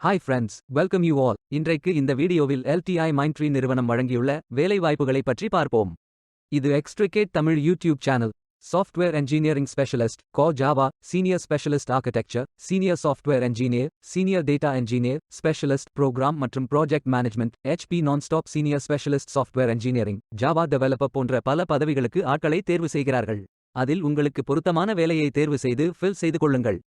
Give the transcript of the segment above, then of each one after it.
Hi friends, welcome you all. இன்றைக்கு இந்த வீடியோவில் LTI Mindtree நிறுவனம் வழங்கியுள்ள வேலைவாய்ப்புகளை பற்றி பார்ப்போம். இது எக்ஸ்ட்ரிகேட் Tamil YouTube channel. Software engineering specialist, go Java, senior specialist architecture, senior software engineer, senior data engineer, specialist programme மற்றும் project management, HP NonStop senior specialist software engineering, Java developer போன்ற பல பதவிகளுக்கு ஆட்களை தேர்வு செய்கிறார்கள். அதில் உங்களுக்கு பொருத்தமான வேலையை தேர்வு செய்து ஃபில் செய்து கொள்ளுங்கள்.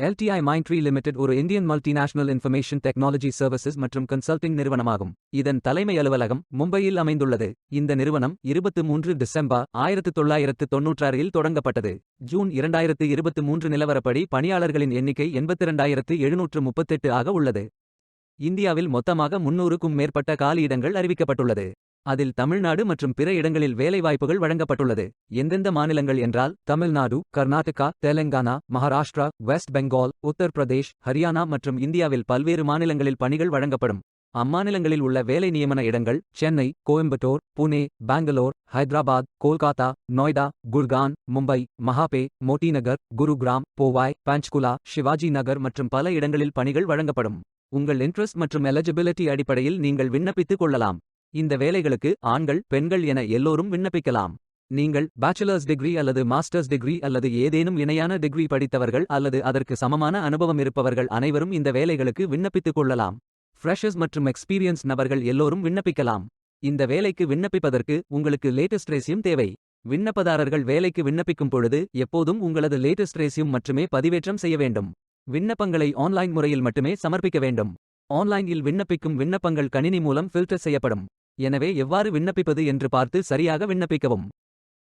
LTI Mindtree லிமிடெட் ஒரு Indian multinational information technology services மற்றும் கன்சல்டிங் நிறுவனமாகும். இதன் தலைமை அலுவலகம் மும்பையில் அமைந்துள்ளது. இந்த நிறுவனம் 23 டிசம்பர் 1996இல் தொடங்கப்பட்டது. ஜூன் 2023 நிலவரப்படி பணியாளர்களின் எண்ணிக்கை 82,738 ஆக உள்ளது. இந்தியாவில் மொத்தமாக 300க்கும் மேற்பட்ட காலியிடங்கள் அறிவிக்கப்பட்டுள்ளது. அதில் தமிழ்நாடு மற்றும் பிற இடங்களில் வேலைவாய்ப்புகள் வழங்கப்பட்டுள்ளது. எந்தெந்த மாநிலங்கள் என்றால் தமிழ்நாடு, கர்நாடகா, தெலங்கானா, மகாராஷ்டிரா, வெஸ்ட் பெங்கால், உத்தரப்பிரதேஷ், ஹரியானா மற்றும் இந்தியாவில் பல்வேறு மாநிலங்களில் பணிகள் வழங்கப்படும். அம்மாநிலங்களில் உள்ள வேலை நியமன இடங்கள் சென்னை, கோயம்புத்தூர், புனே, பெங்களூர், ஹைதராபாத், கோல்காத்தா, நொய்டா, குர்கான், மும்பை, மகாபே, மோட்டிநகர், குருகிராம், போவாய், பஞ்ச்குலா, சிவாஜி நகர் மற்றும் பல இடங்களில் பணிகள் வழங்கப்படும். உங்கள் இன்ட்ரெஸ்ட் மற்றும் எலிஜிபிலிட்டி அடிப்படையில் நீங்கள் விண்ணப்பித்துக் கொள்ளலாம். இந்த வேலைகளுக்கு ஆண்கள், பெண்கள் என எல்லோரும் விண்ணப்பிக்கலாம். நீங்கள் பேச்சுலர்ஸ் டிகிரி அல்லது மாஸ்டர்ஸ் டிகிரி அல்லது ஏதேனும் இணையான டிகிரி படித்தவர்கள் அல்லது அதற்கு சமமான அனுபவம் இருப்பவர்கள் அனைவரும் இந்த வேலைகளுக்கு விண்ணப்பித்துக் கொள்ளலாம். ஃப்ரெஷர்ஸ் மற்றும் எக்ஸ்பீரியன்ஸ் நபர்கள் எல்லோரும் விண்ணப்பிக்கலாம். இந்த வேலைக்கு விண்ணப்பிப்பதற்கு உங்களுக்கு லேட்டஸ்ட் ரெஸ்யூம் தேவை. விண்ணப்பதாரர்கள் வேலைக்கு விண்ணப்பிக்கும் பொழுது எப்போதும் உங்களது லேட்டஸ்ட் ரெஸ்யூம் மட்டுமே பதிவேற்றம் செய்ய வேண்டும். விண்ணப்பங்களை ஆன்லைன் முறையில் மட்டுமே சமர்ப்பிக்க வேண்டும். ஆன்லைனில் விண்ணப்பிக்கும் விண்ணப்பங்கள் கணினி மூலம் ஃபில்டர் செய்யப்படும். எனவே எவ்வாறு விண்ணப்பிப்பது என்று பார்த்து சரியாக விண்ணப்பிக்கவும்.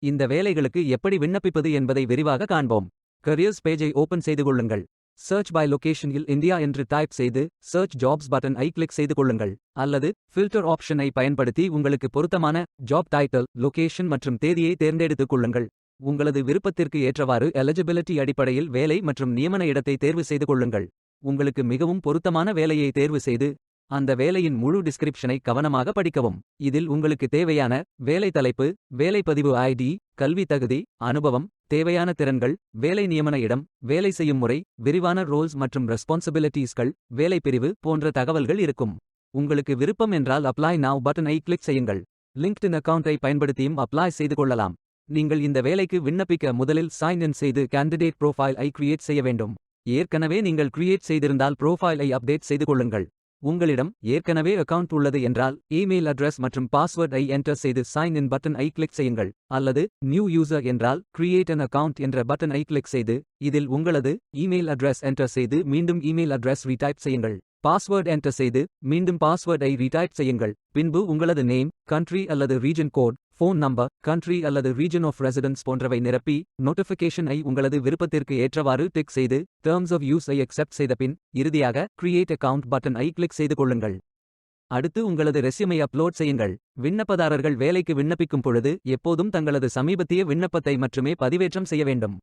இந்த வேலைகளுக்கு எப்படி விண்ணப்பிப்பது என்பதை விரிவாக காண்போம். கரியர்ஸ் பேஜை ஓபன் செய்து கொள்ளுங்கள். சர்ச் பை லொகேஷனில் இந்தியா என்று டைப் செய்து சர்ச் ஜாப்ஸ் பட்டன் ஐ கிளிக் செய்து கொள்ளுங்கள். அல்லது ஃபில்டர் ஆப்ஷனை பயன்படுத்தி உங்களுக்கு பொருத்தமான ஜாப் டைட்டில், லொகேஷன் மற்றும் தேதியை தேர்ந்தெடுத்துக் கொள்ளுங்கள். உங்களது விருப்பத்திற்கு ஏற்றவாறு எலிஜிபிலிட்டி அடிப்படையில் வேலை மற்றும் நியமன இடத்தை தேர்வு செய்து கொள்ளுங்கள். உங்களுக்கு மிகவும் பொருத்தமான வேலையை தேர்வு செய்து அந்த வேலையின் முழு டிஸ்கிரிப்ஷனை கவனமாக படிக்கவும். இதில் உங்களுக்கு தேவையான வேலை தலைப்பு, வேலைப்பதிவு ஐடி, கல்வி தகுதி, அனுபவம், தேவையான திறன்கள், வேலை நியமன இடம், வேலை செய்யும் முறை, விரிவான ரோல்ஸ் மற்றும் ரெஸ்பான்சிபிலிட்டீஸ்கள், வேலை பிரிவு போன்ற தகவல்கள் இருக்கும். உங்களுக்கு விருப்பம் என்றால் அப்ளை நவ் பட்டனை கிளிக் செய்யுங்கள். லிங்க்டின் அக்கவுண்டை பயன்படுத்தியும் அப்ளை செய்து கொள்ளலாம். நீங்கள் இந்த வேலைக்கு விண்ணப்பிக்க முதலில் சைன் இன் செய்து கேண்டிடேட் ப்ரோஃபைல் ஐ கிரியேட் செய்ய வேண்டும். ஏற்கனவே நீங்கள் கிரியேட் செய்திருந்தால் ப்ரோஃபைல் ஐ அப்டேட் செய்து கொள்ளுங்கள். உங்களிடம் ஏற்கனவே அக்கவுண்ட் உள்ளது என்றால் இமெயில் அட்ரஸ் மற்றும் பாஸ்வேர்ட் ஐ என்டர் செய்து சைன் இன் பட்டன் ஐ கிளிக் செய்யுங்கள். அல்லது நியூ யூசர் என்றால் கிரியேட் அன் அக்கவுண்ட் என்ற பட்டன் ஐ கிளிக் செய்து இதில் உங்களது இமெயில் அட்ரஸ் என்டர் செய்து மீண்டும் இமெயில் அட்ரஸ் ரீடைப் செய்யுங்கள். பாஸ்வேர்ட் என்டர் செய்து மீண்டும் பாஸ்வேர்ட் ஐ ரீடைப் செய்யுங்கள். பின்பு உங்களது நேம், கண்ட்ரி அல்லது region code, phone number, country அல்லது ரீஜன் ஆஃப் ரெசிடென்ஸ் போன்றவை நிரப்பி நோட்டிஃபிகேஷன் ஐ உங்களது விருப்பத்திற்கு ஏற்றவாறு டிக் செய்து டெர்ம்ஸ் ஆஃப் யூஸ் ஐ அக்செப்ட் செய்த பின் இறுதியாக கிரியேட் அக்கவுண்ட் பட்டன் ஐ கிளிக் செய்து கொள்ளுங்கள். அடுத்து உங்களது ரெஸ்யூமை அப்லோட் செய்யுங்கள். விண்ணப்பதாரர்கள் வேலைக்கு விண்ணப்பிக்கும் பொழுது எப்போதும் தங்களது சமீபத்திய விண்ணப்பத்தை மட்டுமே பதிவேற்றம் செய்ய வேண்டும்.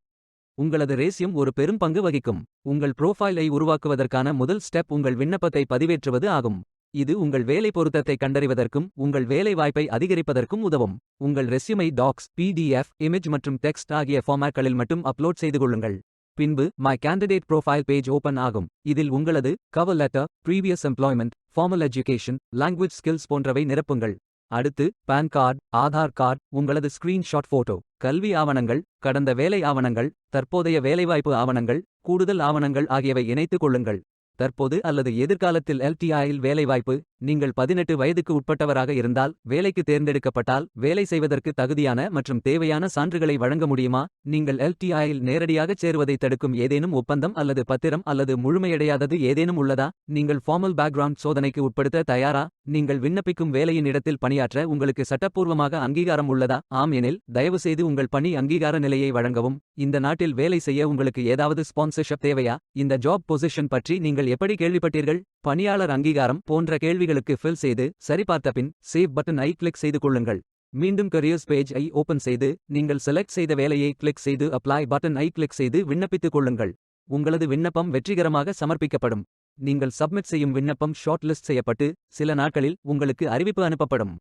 உங்களது ரெஸ்யூம் ஒரு பெரும் பங்கு வகிக்கும். உங்கள் ப்ரோஃபைலை உருவாக்குவதற்கான முதல் ஸ்டெப் உங்கள் விண்ணப்பத்தை பதிவேற்றுவது ஆகும். இது உங்கள் வேலை பொருத்தத்தை கண்டறிவதற்கும் உங்கள் வேலை வாய்ப்பை அதிகரிப்பதற்கும் உதவும். உங்கள் ரெஸ்யூமை டாக்ஸ், PDF, இமேஜ் மற்றும் டெக்ஸ்ட் ஆகிய ஃபார்மேட்களில் மட்டும் அப்லோட் செய்து கொள்ளுங்கள். பின்பு my candidate profile page open ஆகும். இதில் உங்களது cover letter, previous employment, formal education, language skills போன்றவை நிரப்புங்கள். அடுத்து பான் கார்டு, ஆதார் கார்டு, உங்களது ஸ்கிரீன்ஷாட் போட்டோ, கல்வி ஆவணங்கள், கடந்த வேலை ஆவணங்கள், தற்போதைய வேலைவாய்ப்பு ஆவணங்கள், கூடுதல் ஆவணங்கள் ஆகியவை இணைத்துக் கொள்ளுங்கள். தற்போது அல்லது எதிர்காலத்தில் LTIயில் வேலைவாய்ப்பு, நீங்கள் 18 வயதுக்கு உட்பட்டவராக இருந்தால், வேலைக்கு தேர்ந்தெடுக்கப்பட்டால், வேலை செய்வதற்கு தகுதியான மற்றும் தேவையான சான்றுகளை வழங்க முடியுமா? நீங்கள் LTIயில் நேரடியாகச் சேருவதை தடுக்கும் ஏதேனும் ஒப்பந்தம் அல்லது பத்திரம் அல்லது முழுமையடையாதது ஏதேனும் உள்ளதா? நீங்கள் ஃபார்மல் பேக்ரவுண்ட் சோதனைக்கு உட்படுத்த தயாரா? நீங்கள் விண்ணப்பிக்கும் வேலையின் இடத்தில் பணியாற்ற உங்களுக்கு சட்டப்பூர்வமாக அங்கீகாரம் உள்ளதா? ஆம் எனில், தயவுசெய்து உங்கள் பணி அங்கீகார நிலையை வழங்கவும். இந்த நாட்டில் வேலை செய்ய உங்களுக்கு ஏதாவது ஸ்பான்சர்ஷிப் தேவையா? இந்த ஜாப் பொசிஷன் பற்றி நீங்கள் எப்படி கேள்விப்பட்டீர்கள்? பணியாளர் அங்கீகாரம் போன்ற கேள்விகளுக்கு ஃபில் செய்து சரிபார்த்த பின் சேவ் பட்டன் ஐ கிளிக் செய்து கொள்ளுங்கள். மீண்டும் கரியர்ஸ் பேஜ் ஐ ஓபன் செய்து நீங்கள் செலக்ட் செய்த வேலையை கிளிக் செய்து அப்ளை பட்டன் ஐ கிளிக் செய்து விண்ணப்பித்துக் கொள்ளுங்கள். உங்களது விண்ணப்பம் வெற்றிகரமாக சமர்ப்பிக்கப்படும். நீங்கள் சப்மிட் செய்யும் விண்ணப்பம் ஷார்ட் லிஸ்ட் செய்யப்பட்டு சில நாட்களில் உங்களுக்கு அறிவிப்பு அனுப்பப்படும்.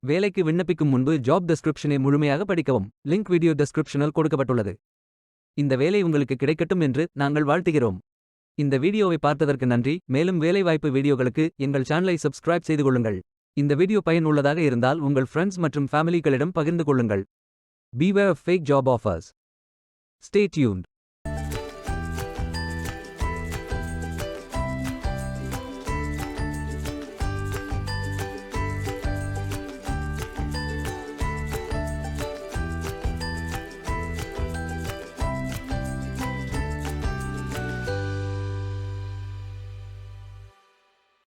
வேலைக்கு விண்ணப்பிக்கும் முன்பு ஜாப் டெஸ்கிரிப்ஷனை முழுமையாக படிக்கவும். லிங்க் வீடியோ டெஸ்கிரிப்ஷனில் கொடுக்கப்பட்டுள்ளது. இந்த வேலை உங்களுக்கு கிடைக்கட்டும் என்று நாங்கள் வாழ்த்துகிறோம். இந்த வீடியோவை பார்த்ததற்கு நன்றி. மேலும் வேலைவாய்ப்பு வீடியோகளுக்கு எங்கள் சேனலை சப்ஸ்கிரைப் செய்து கொள்ளுங்கள். இந்த வீடியோ பயனுள்ளதாக இருந்தால் உங்கள் ஃப்ரெண்ட்ஸ் மற்றும் ஃபேமிலிகளிடம் பகிர்ந்து கொள்ளுங்கள். Beware of fake job offers. Stay tuned.